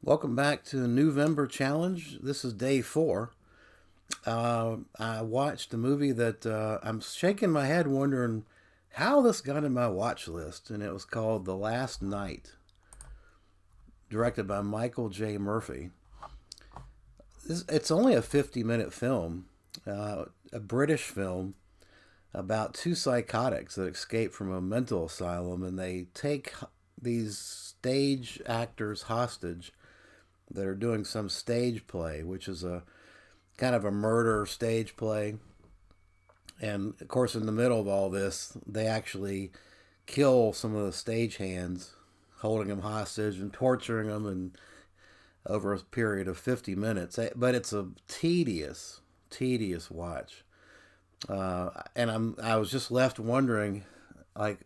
Welcome back to the New-vember challenge. This is day 4. I watched a movie that I'm shaking my head wondering how this got in my watch list, and it was called The Last Night, directed by Michael J. Murphy. It's only a 50-minute film, a British film about two psychotics that escape from a mental asylum, and they take these stage actors hostage that are doing some stage play, which is a kind of a murder stage play. And of course, in the middle of all this, they actually kill some of the stagehands, holding them hostage and torturing them, and over a period of 50 minutes. But it's a tedious watch. I was just left wondering, like,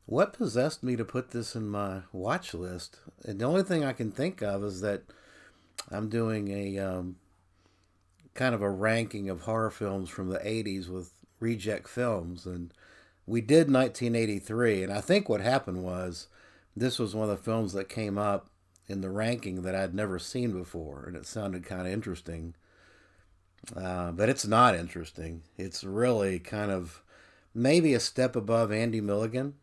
what possessed me to put this in my watch list? And the only thing I can think of is that I'm doing a kind of a ranking of horror films from the 80s with reject films. And we did 1983. And I think what happened was this was one of the films that came up in the ranking that I'd never seen before. And it sounded kind of interesting. But it's not interesting. It's really kind of maybe a step above Andy Milligan.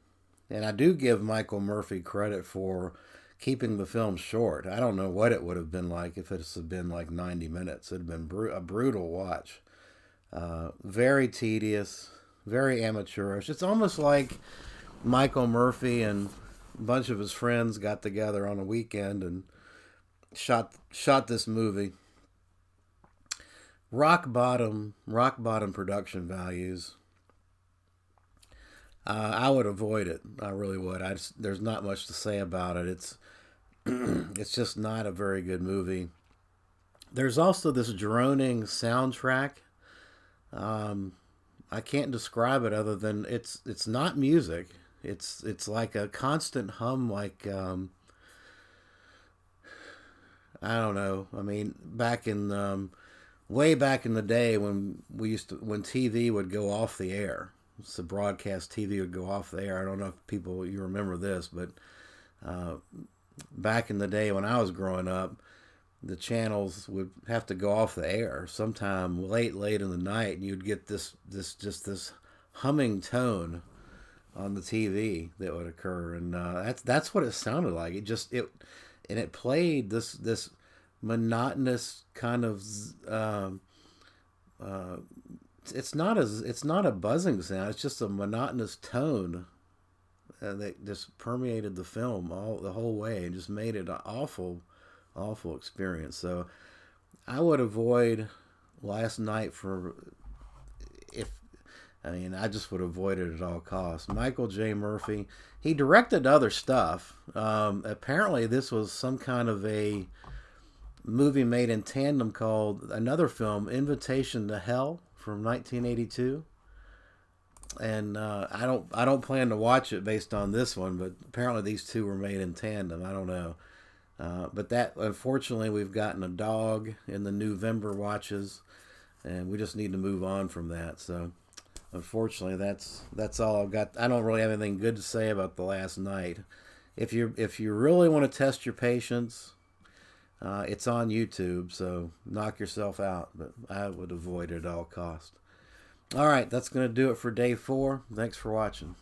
And I do give Michael Murphy credit for keeping the film short. I don't know what it would have been like if it had been like 90 minutes. It would have been a brutal watch. Very tedious, very amateurish. It's almost like Michael Murphy and a bunch of his friends got together on a weekend and shot this movie. Rock bottom production values. I would avoid it. I really would. There's not much to say about it. It's just not a very good movie. There's also this droning soundtrack. I can't describe it other than it's not music. It's like a constant hum. Like I don't know. I mean, way back in the day when when TV would go off the air. So broadcast TV would go off the air. I don't know if you remember this, but back in the day when I was growing up, the channels would have to go off the air sometime late in the night, and you'd get this humming tone on the TV that would occur, and that's what it sounded like. It played this monotonous kind of. It's not a buzzing sound. It's just a monotonous tone that just permeated the film the whole way and just made it an awful experience. So I would avoid Last Night I just would avoid it at all costs. Michael J. Murphy, he directed other stuff. Apparently this was some kind of a movie made in tandem called another film, Invitation to Hell, from 1982, and I don't plan to watch it based on this one, but apparently these two were made in tandem. I don't know, but that unfortunately we've gotten a dog in the New-vember watches, and we just need to move on from that. So unfortunately that's all I've got. I don't really have anything good to say about The Last Night. If you really want to test your patience, it's on YouTube, so knock yourself out, but I would avoid it at all costs. All right, that's going to do it for day 4. Thanks for watching.